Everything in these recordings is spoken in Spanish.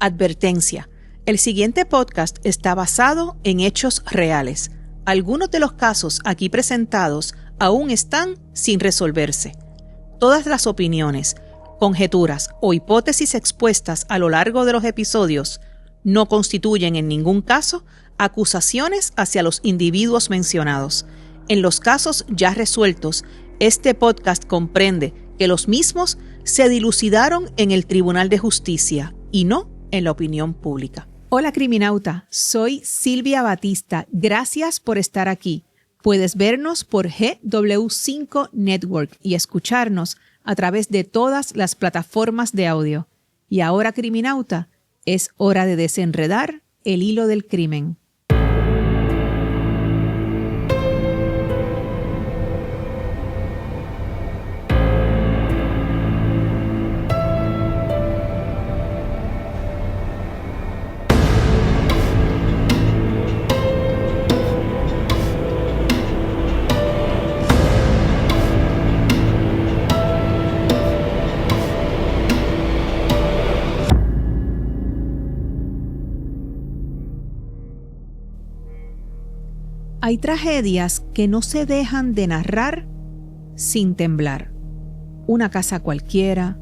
Advertencia: el siguiente podcast está basado en hechos reales. Algunos de los casos aquí presentados aún están sin resolverse. Todas las opiniones, conjeturas o hipótesis expuestas a lo largo de los episodios no constituyen en ningún caso acusaciones hacia los individuos mencionados. En los casos ya resueltos, este podcast comprende que los mismos se dilucidaron en el Tribunal de Justicia y no en la opinión pública. Hola criminauta, soy Silvia Batista. Gracias por estar aquí. Puedes vernos por GW5 Network y escucharnos a través de todas las plataformas de audio. Y ahora, criminauta, es hora de desenredar el hilo del crimen. Hay tragedias que no se dejan de narrar sin temblar. Una casa cualquiera,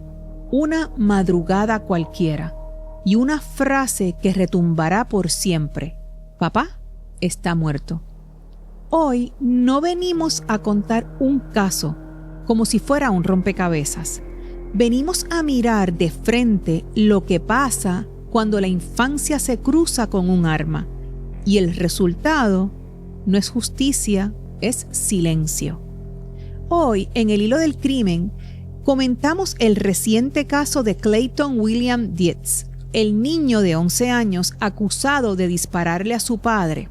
una madrugada cualquiera y una frase que retumbará por siempre. Papá está muerto. Hoy no venimos a contar un caso como si fuera un rompecabezas. Venimos a mirar de frente lo que pasa cuando la infancia se cruza con un arma y el resultado no es justicia, es silencio. Hoy, en el hilo del crimen, comentamos el reciente caso de Clayton William Dietz, el niño de 11 años acusado de dispararle a su padre,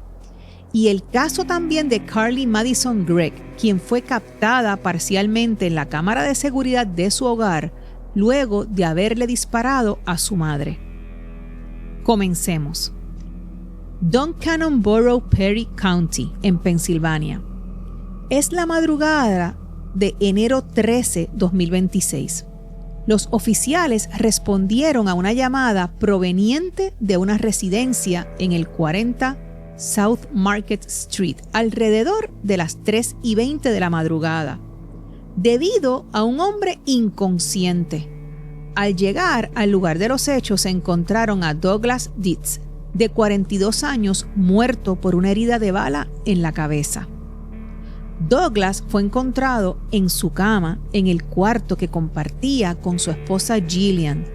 y el caso también de Carly Madison Gregg, quien fue captada parcialmente en la cámara de seguridad de su hogar luego de haberle disparado a su madre. Comencemos. Duncannon Borough, Perry County, en Pensilvania. Es la madrugada de enero 13, 2026. Los oficiales respondieron a una llamada proveniente de una residencia en el 40 South Market Street, alrededor de las 3:20 de la madrugada, debido a un hombre inconsciente. Al llegar al lugar de los hechos, se encontraron a Douglas Dietz, de 42 años, muerto por una herida de bala en la cabeza. Douglas fue encontrado en su cama en el cuarto que compartía con su esposa Gillian,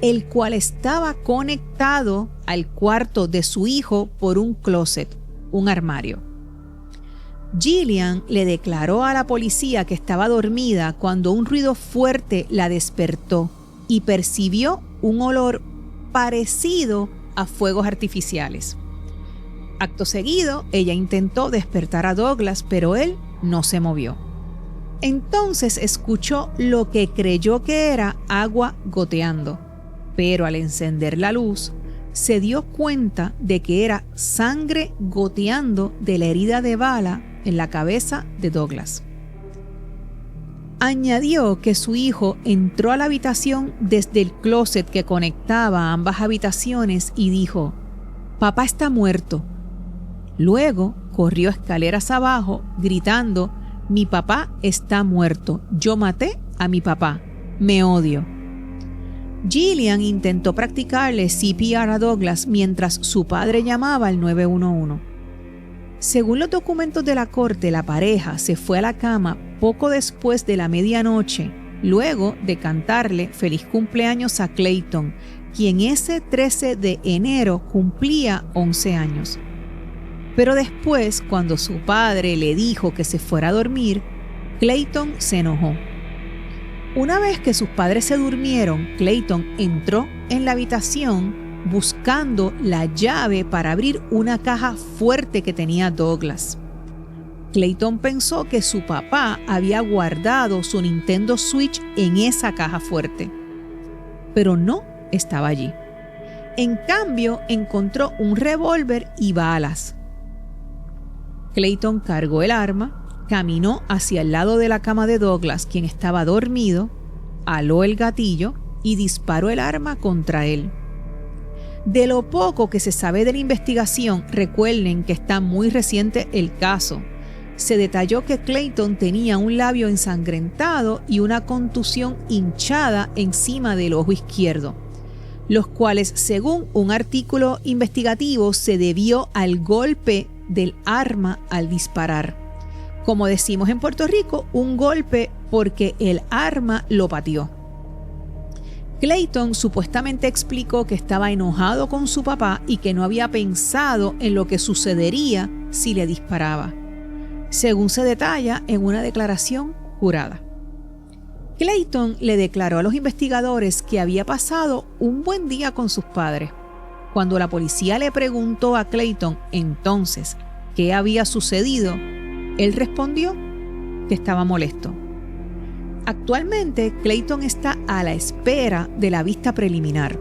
el cual estaba conectado al cuarto de su hijo por un closet, un armario. Gillian le declaró a la policía que estaba dormida cuando un ruido fuerte la despertó y percibió un olor parecido a fuegos artificiales. Acto seguido, ella intentó despertar a Douglas, pero él no se movió. Entonces escuchó lo que creyó que era agua goteando, pero al encender la luz, se dio cuenta de que era sangre goteando de la herida de bala en la cabeza de Douglas. Añadió que su hijo entró a la habitación desde el closet que conectaba a ambas habitaciones y dijo: «Papá está muerto». Luego corrió escaleras abajo gritando: «Mi papá está muerto. Yo maté a mi papá. Me odio». Gillian intentó practicarle CPR a Douglas mientras su padre llamaba al 911. Según los documentos de la corte, la pareja se fue a la cama poco después de la medianoche, luego de cantarle feliz cumpleaños a Clayton, quien ese 13 de enero cumplía 11 años. Pero después, cuando su padre le dijo que se fuera a dormir, Clayton se enojó. Una vez que sus padres se durmieron, Clayton entró en la habitación buscando la llave para abrir una caja fuerte que tenía Douglas. Clayton pensó que su papá había guardado su Nintendo Switch en esa caja fuerte, pero no estaba allí. En cambio, encontró un revólver y balas. Clayton cargó el arma, caminó hacia el lado de la cama de Douglas, quien estaba dormido, aló el gatillo y disparó el arma contra él. De lo poco que se sabe de la investigación, recuerden que está muy reciente el caso. Se detalló que Clayton tenía un labio ensangrentado y una contusión hinchada encima del ojo izquierdo, los cuales, según un artículo investigativo, se debió al golpe del arma al disparar. Como decimos en Puerto Rico, un golpe porque el arma lo pateó. Clayton supuestamente explicó que estaba enojado con su papá y que no había pensado en lo que sucedería si le disparaba, según se detalla en una declaración jurada. Clayton le declaró a los investigadores que había pasado un buen día con sus padres. Cuando la policía le preguntó a Clayton entonces qué había sucedido, él respondió que estaba molesto. Actualmente, Clayton está a la espera de la vista preliminar.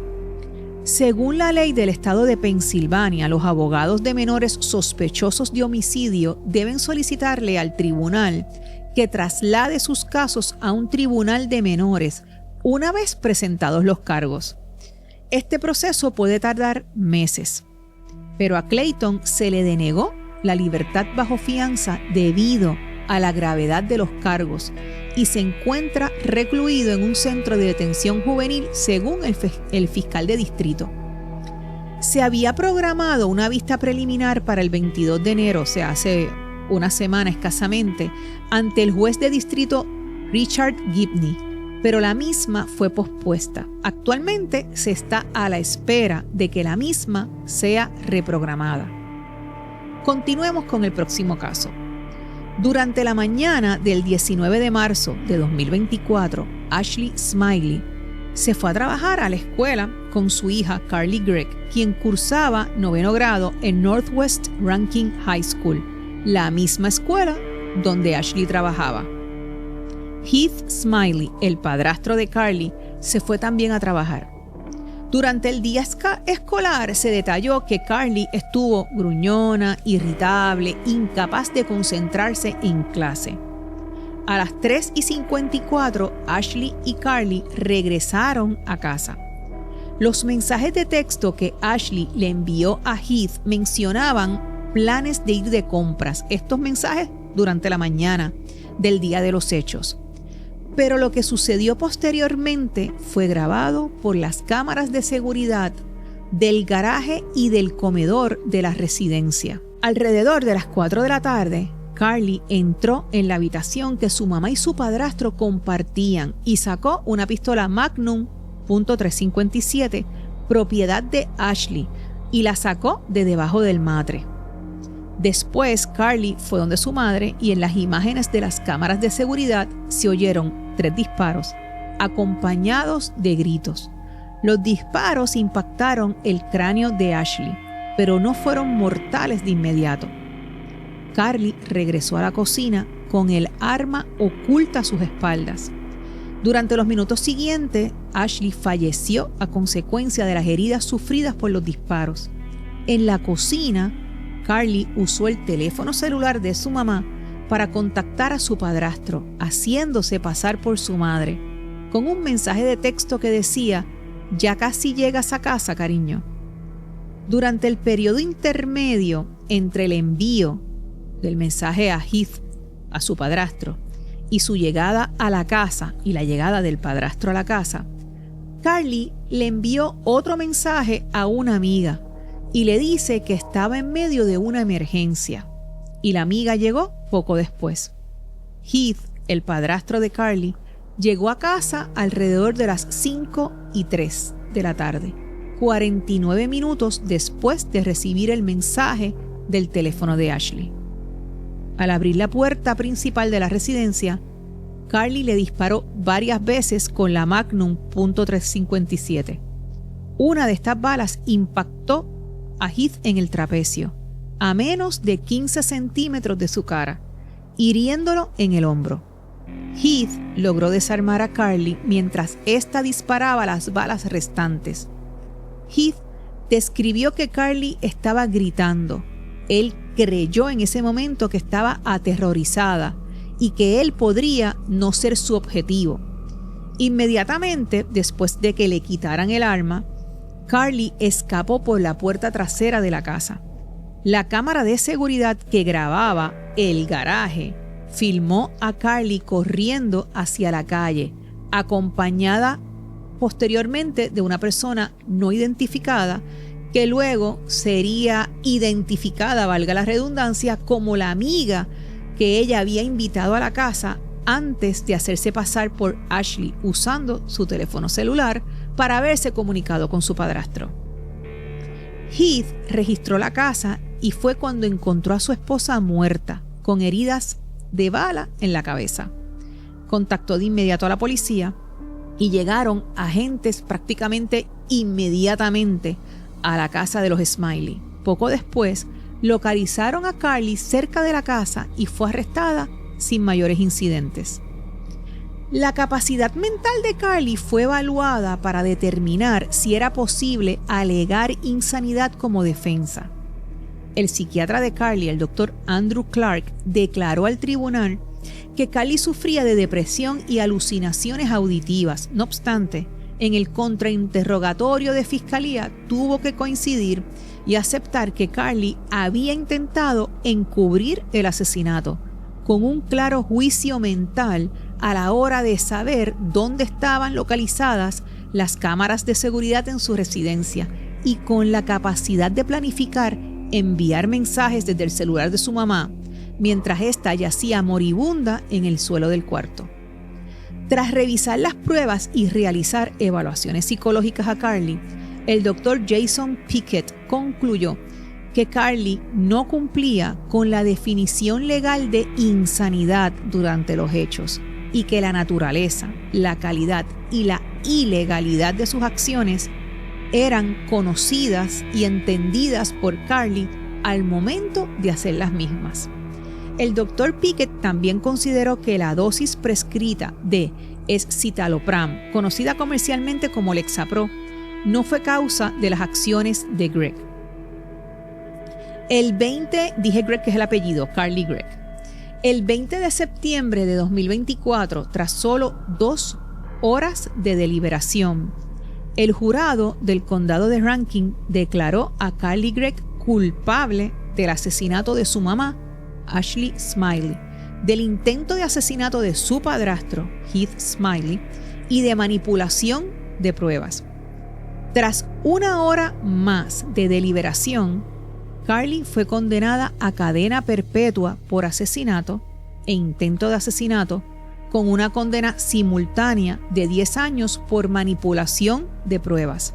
Según la ley del estado de Pensilvania, los abogados de menores sospechosos de homicidio deben solicitarle al tribunal que traslade sus casos a un tribunal de menores una vez presentados los cargos. Este proceso puede tardar meses, pero a Clayton se le denegó la libertad bajo fianza debido a la gravedad de los cargos y se encuentra recluido en un centro de detención juvenil según el fiscal de distrito. Se había programado una vista preliminar para el 22 de enero, o sea, hace una semana escasamente, ante el juez de distrito Richard Gibney, pero la misma fue pospuesta. Actualmente se está a la espera de que la misma sea reprogramada. Continuemos con el próximo caso. Durante la mañana del 19 de marzo de 2024, Ashley Smiley se fue a trabajar a la escuela con su hija Carly Gregg, quien cursaba 9º grado en Northwest Rankin High School, la misma escuela donde Ashley trabajaba. Heath Smiley, el padrastro de Carly, se fue también a trabajar. Durante el día escolar se detalló que Carly estuvo gruñona, irritable, incapaz de concentrarse en clase. A las 3:54, Ashley y Carly regresaron a casa. Los mensajes de texto que Ashley le envió a Heath mencionaban planes de ir de compras. Estos mensajes durante la mañana del día de los hechos. Pero lo que sucedió posteriormente fue grabado por las cámaras de seguridad del garaje y del comedor de la residencia. Alrededor de las 4 de la tarde, Carly entró en la habitación que su mamá y su padrastro compartían y sacó una pistola Magnum .357, propiedad de Ashley, y la sacó de debajo del matre. Después, Carly fue donde su madre y en las imágenes de las cámaras de seguridad se oyeron 3 disparos, acompañados de gritos. Los disparos impactaron el cráneo de Ashley, pero no fueron mortales de inmediato. Carly regresó a la cocina con el arma oculta a sus espaldas. Durante los minutos siguientes, Ashley falleció a consecuencia de las heridas sufridas por los disparos. En la cocina, Carly usó el teléfono celular de su mamá para contactar a su padrastro, haciéndose pasar por su madre, con un mensaje de texto que decía: «Ya casi llegas a casa, cariño». Durante el periodo intermedio entre el envío del mensaje a Heath, a su padrastro, y su llegada a la casa y la llegada del padrastro a la casa, Carly le envió otro mensaje a una amiga y le dice que estaba en medio de una emergencia, y la amiga llegó poco después. Heath, el padrastro de Carly, llegó a casa alrededor de las 5:03 de la tarde, 49 minutos después de recibir el mensaje del teléfono de Ashley. Al abrir la puerta principal de la residencia, Carly le disparó varias veces con la Magnum .357. Una de estas balas impactó a Heath en el trapecio, a menos de 15 centímetros de su cara, hiriéndolo en el hombro. Heath logró desarmar a Carly mientras ésta disparaba las balas restantes. Heath describió que Carly estaba gritando. Él creyó en ese momento que estaba aterrorizada y que él podría no ser su objetivo. Inmediatamente después de que le quitaran el arma, Carly escapó por la puerta trasera de la casa. La cámara de seguridad que grababa el garaje filmó a Carly corriendo hacia la calle, acompañada posteriormente de una persona no identificada que luego sería identificada, valga la redundancia, como la amiga que ella había invitado a la casa antes de hacerse pasar por Ashley usando su teléfono celular para haberse comunicado con su padrastro. Heath registró la casa y fue cuando encontró a su esposa muerta, con heridas de bala en la cabeza. Contactó de inmediato a la policía y llegaron agentes prácticamente inmediatamente a la casa de los Smiley. Poco después, localizaron a Carly cerca de la casa y fue arrestada sin mayores incidentes. La capacidad mental de Carly fue evaluada para determinar si era posible alegar insanidad como defensa. El psiquiatra de Carly, el doctor Andrew Clark, declaró al tribunal que Carly sufría de depresión y alucinaciones auditivas. No obstante, en el contrainterrogatorio de fiscalía tuvo que coincidir y aceptar que Carly había intentado encubrir el asesinato, con un claro juicio mental a la hora de saber dónde estaban localizadas las cámaras de seguridad en su residencia y con la capacidad de planificar enviar mensajes desde el celular de su mamá mientras ésta yacía moribunda en el suelo del cuarto. Tras revisar las pruebas y realizar evaluaciones psicológicas a Carly, el doctor Jason Pickett concluyó que Carly no cumplía con la definición legal de insanidad durante los hechos y que la naturaleza, la calidad y la ilegalidad de sus acciones eran conocidas y entendidas por Carly al momento de hacer las mismas. El doctor Pickett también consideró que la dosis prescrita de escitalopram, conocida comercialmente como Lexapro, no fue causa de las acciones de Gregg. Dije Gregg que es el apellido, Carly Gregg. El 20 de septiembre de 2024, tras solo 2 horas de deliberación, el jurado del condado de Rankin declaró a Carly Gregg culpable del asesinato de su mamá, Ashley Smiley, del intento de asesinato de su padrastro, Heath Smiley, y de manipulación de pruebas. Tras 1 hora más de deliberación, Carly fue condenada a cadena perpetua por asesinato e intento de asesinato, con una condena simultánea de 10 años por manipulación de pruebas.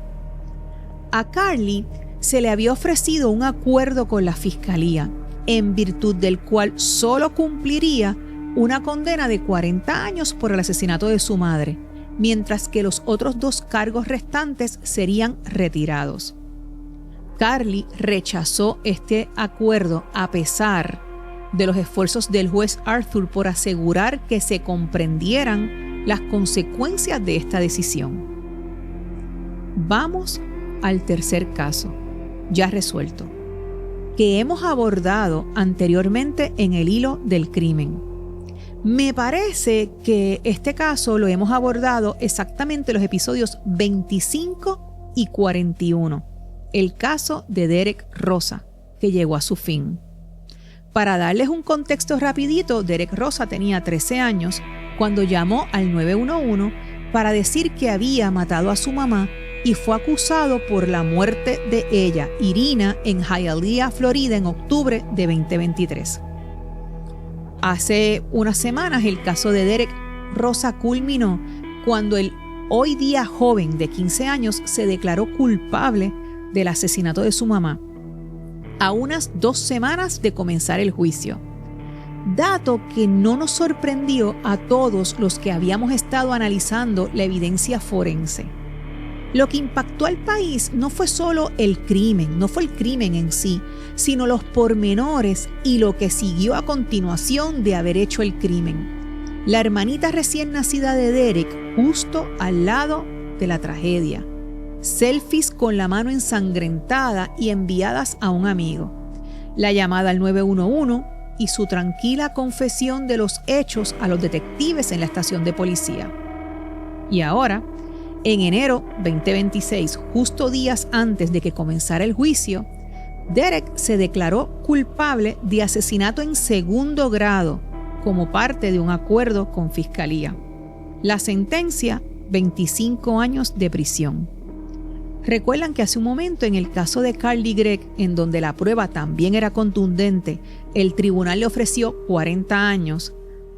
A Carly se le había ofrecido un acuerdo con la fiscalía, en virtud del cual solo cumpliría una condena de 40 años por el asesinato de su madre, mientras que los otros 2 cargos restantes serían retirados. Carly rechazó este acuerdo a pesar de los esfuerzos del juez Arthur por asegurar que se comprendieran las consecuencias de esta decisión. Vamos al tercer caso, ya resuelto, que hemos abordado anteriormente en el hilo del crimen. Me parece que este caso lo hemos abordado exactamente en los episodios 25 y 41, el caso de Derek Rosa, que llegó a su fin. Para darles un contexto rapidito, Derek Rosa tenía 13 años cuando llamó al 911 para decir que había matado a su mamá y fue acusado por la muerte de ella, Irina, en Hialeah, Florida, en octubre de 2023. Hace unas semanas el caso de Derek Rosa culminó cuando el hoy día joven de 15 años se declaró culpable del asesinato de su mamá, a unas 2 semanas de comenzar el juicio. Dato que no nos sorprendió a todos los que habíamos estado analizando la evidencia forense. Lo que impactó al país no fue solo el crimen, no fue el crimen en sí, sino los pormenores y lo que siguió a continuación de haber hecho el crimen. La hermanita recién nacida de Derek justo al lado de la tragedia. Selfies con la mano ensangrentada y enviadas a un amigo. La llamada al 911 y su tranquila confesión de los hechos a los detectives en la estación de policía. Y ahora, En enero 2026, justo días antes de que comenzara el juicio, Derek se declaró culpable de asesinato en segundo grado como parte de un acuerdo con Fiscalía. La sentencia, 25 años de prisión. Recuerdan que hace un momento en el caso de Carly Gregg, en donde la prueba también era contundente, el tribunal le ofreció 40 años,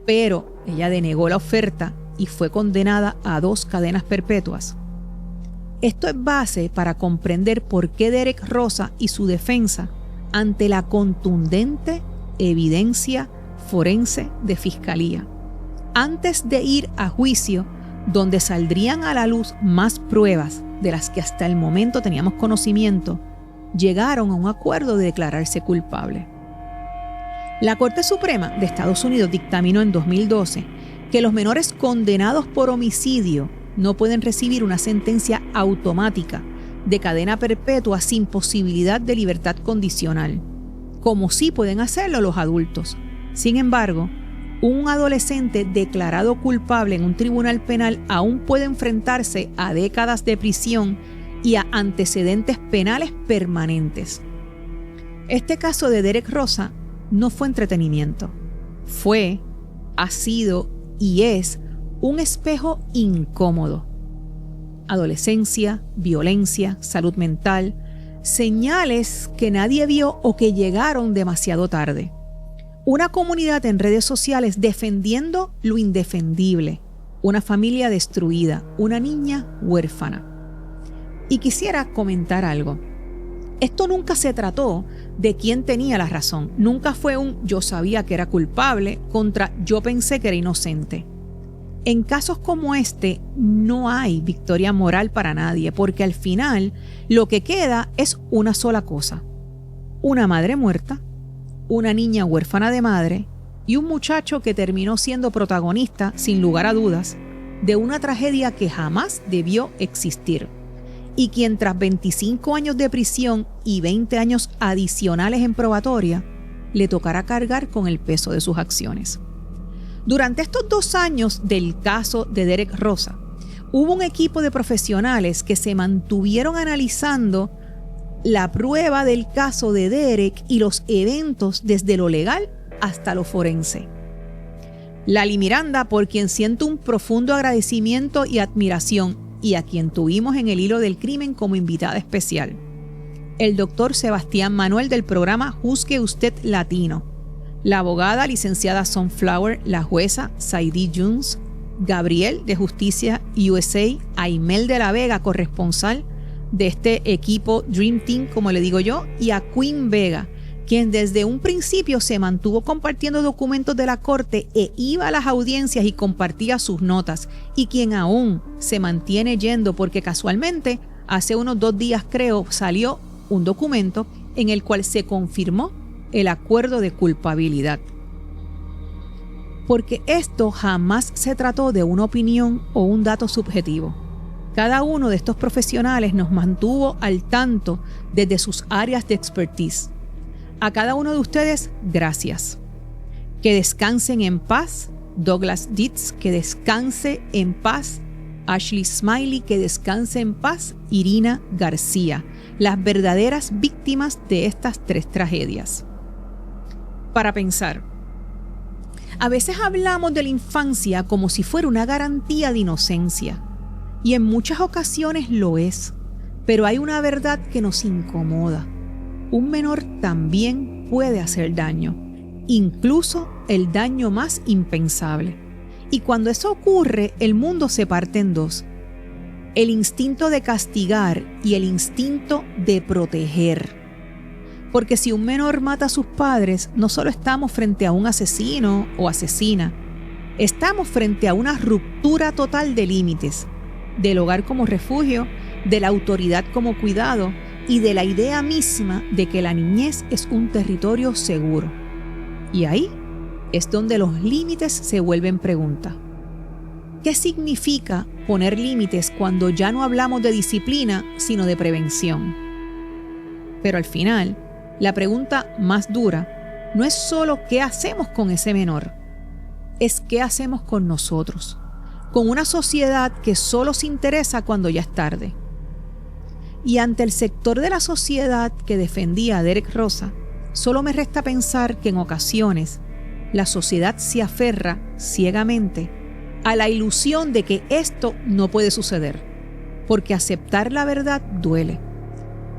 pero ella denegó la oferta y fue condenada a 2 cadenas perpetuas. Esto es base para comprender por qué Derek Rosa y su defensa, ante la contundente evidencia forense de Fiscalía, antes de ir a juicio, donde saldrían a la luz más pruebas de las que hasta el momento teníamos conocimiento, llegaron a un acuerdo de declararse culpable. La Corte Suprema de Estados Unidos dictaminó en 2012 que los menores condenados por homicidio no pueden recibir una sentencia automática de cadena perpetua sin posibilidad de libertad condicional, como sí pueden hacerlo los adultos. Sin embargo, un adolescente declarado culpable en un tribunal penal aún puede enfrentarse a décadas de prisión y a antecedentes penales permanentes. Este caso de Derek Rosa no fue entretenimiento. Fue, ha sido y es un espejo incómodo. Adolescencia, violencia, salud mental, señales que nadie vio o que llegaron demasiado tarde. Una comunidad en redes sociales defendiendo lo indefendible, una familia destruida, una niña huérfana. Y quisiera comentar algo. Esto nunca se trató de quién tenía la razón. Nunca fue un yo sabía que era culpable contra yo pensé que era inocente. En casos como este no hay victoria moral para nadie, porque al final lo que queda es una sola cosa: una madre muerta, una niña huérfana de madre y un muchacho que terminó siendo protagonista, sin lugar a dudas, de una tragedia que jamás debió existir, y quien tras 25 años de prisión y 20 años adicionales en probatoria, le tocará cargar con el peso de sus acciones. Durante estos 2 años del caso de Derek Rosa, hubo un equipo de profesionales que se mantuvieron analizando la prueba del caso de Derek y los eventos desde lo legal hasta lo forense. Lali Miranda, por quien siento un profundo agradecimiento y admiración, y a quien tuvimos en el hilo del crimen como invitada especial. El doctor Sebastián Manuel del programa Juzgue Usted Latino. La abogada licenciada Sunflower, la jueza Saidi Jones, Gabriel de Justicia USA, Aimel de la Vega, corresponsal de este equipo Dream Team, como le digo yo, y a Queen Vega, quien desde un principio se mantuvo compartiendo documentos de la corte e iba a las audiencias y compartía sus notas, y quien aún se mantiene yendo porque casualmente hace unos 2 días creo salió un documento en el cual se confirmó el acuerdo de culpabilidad. Porque esto jamás se trató de una opinión o un dato subjetivo. Cada uno de estos profesionales nos mantuvo al tanto desde sus áreas de expertise. A cada uno de ustedes, gracias. Que descansen en paz, Douglas Dietz, que descanse en paz, Ashley Smiley, que descanse en paz, Irina García, las verdaderas víctimas de estas 3 tragedias. Para pensar, a veces hablamos de la infancia como si fuera una garantía de inocencia. Y en muchas ocasiones lo es, pero hay una verdad que nos incomoda. Un menor también puede hacer daño, incluso el daño más impensable. Y cuando eso ocurre, el mundo se parte en 2. El instinto de castigar y el instinto de proteger. Porque si un menor mata a sus padres, no solo estamos frente a un asesino o asesina, estamos frente a una ruptura total de límites, del hogar como refugio, de la autoridad como cuidado y de la idea misma de que la niñez es un territorio seguro. Y ahí es donde los límites se vuelven pregunta. ¿Qué significa poner límites cuando ya no hablamos de disciplina, sino de prevención? Pero al final, la pregunta más dura no es solo qué hacemos con ese menor, es qué hacemos con nosotros. con una sociedad que solo se interesa cuando ya es tarde. Y ante el sector de la sociedad que defendía a Derek Rosa, solo me resta pensar que en ocasiones la sociedad se aferra ciegamente a la ilusión de que esto no puede suceder, porque aceptar la verdad duele,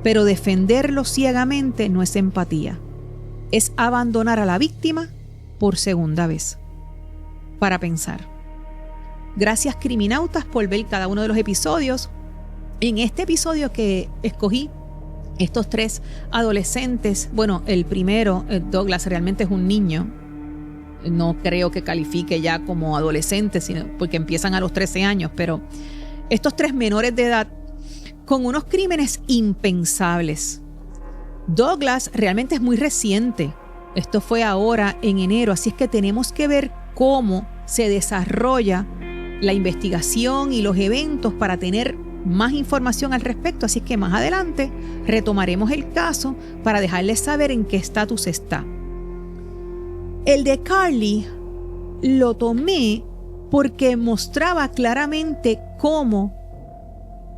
pero defenderlo ciegamente no es empatía, es abandonar a la víctima por segunda vez. Para pensar. Gracias, criminautas, por ver cada uno de los episodios. En este episodio que escogí, estos 3 adolescentes, bueno, el primero, Douglas, realmente es un niño. No creo que califique ya como adolescente, sino porque empiezan a los 13 años, pero estos 3 menores de edad con unos crímenes impensables. Douglas realmente es muy reciente. Esto fue ahora en enero, así es que tenemos que ver cómo se desarrolla la investigación y los eventos para tener más información al respecto. Así es que más adelante retomaremos el caso para dejarles saber en qué estatus está. El de Carly lo tomé porque mostraba claramente cómo,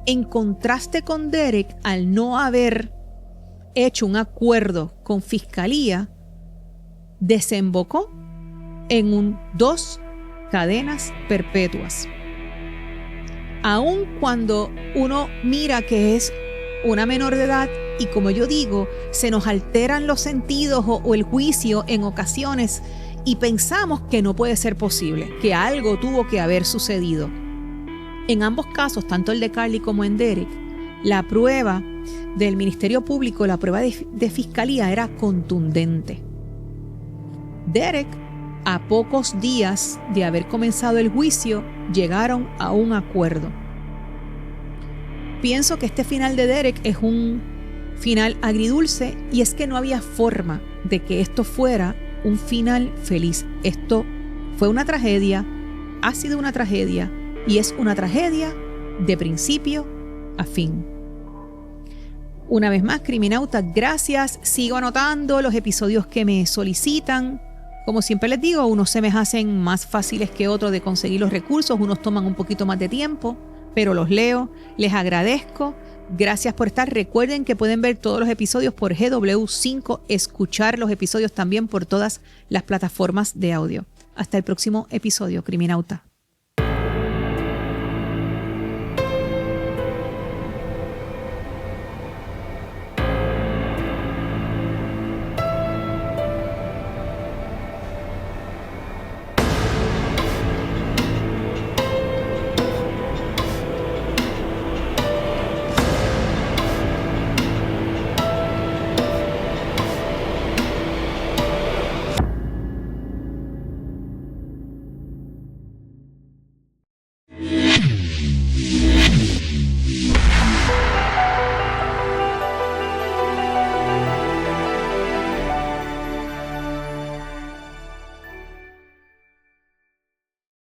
en contraste con Derek, al no haber hecho un acuerdo con Fiscalía, desembocó en 2 cadenas perpetuas. Aun cuando uno mira que es una menor de edad y, como yo digo, se nos alteran los sentidos o el juicio en ocasiones y pensamos que no puede ser posible, que algo tuvo que haber sucedido. En ambos casos, tanto el de Carly como en Derek, la prueba del Ministerio Público, la prueba de Fiscalía era contundente. Derek, a pocos días de haber comenzado el juicio, llegaron a un acuerdo. Pienso que este final de Derek es un final agridulce, y es que no había forma de que esto fuera un final feliz. Esto fue una tragedia, ha sido una tragedia y es una tragedia de principio a fin. Una vez más, criminautas, gracias. Sigo anotando los episodios que me solicitan. Como siempre les digo, unos se me hacen más fáciles que otros de conseguir los recursos, unos toman un poquito más de tiempo, pero los leo, les agradezco. Gracias por estar. Recuerden que pueden ver todos los episodios por GW5, escuchar los episodios también por todas las plataformas de audio. Hasta el próximo episodio, criminauta.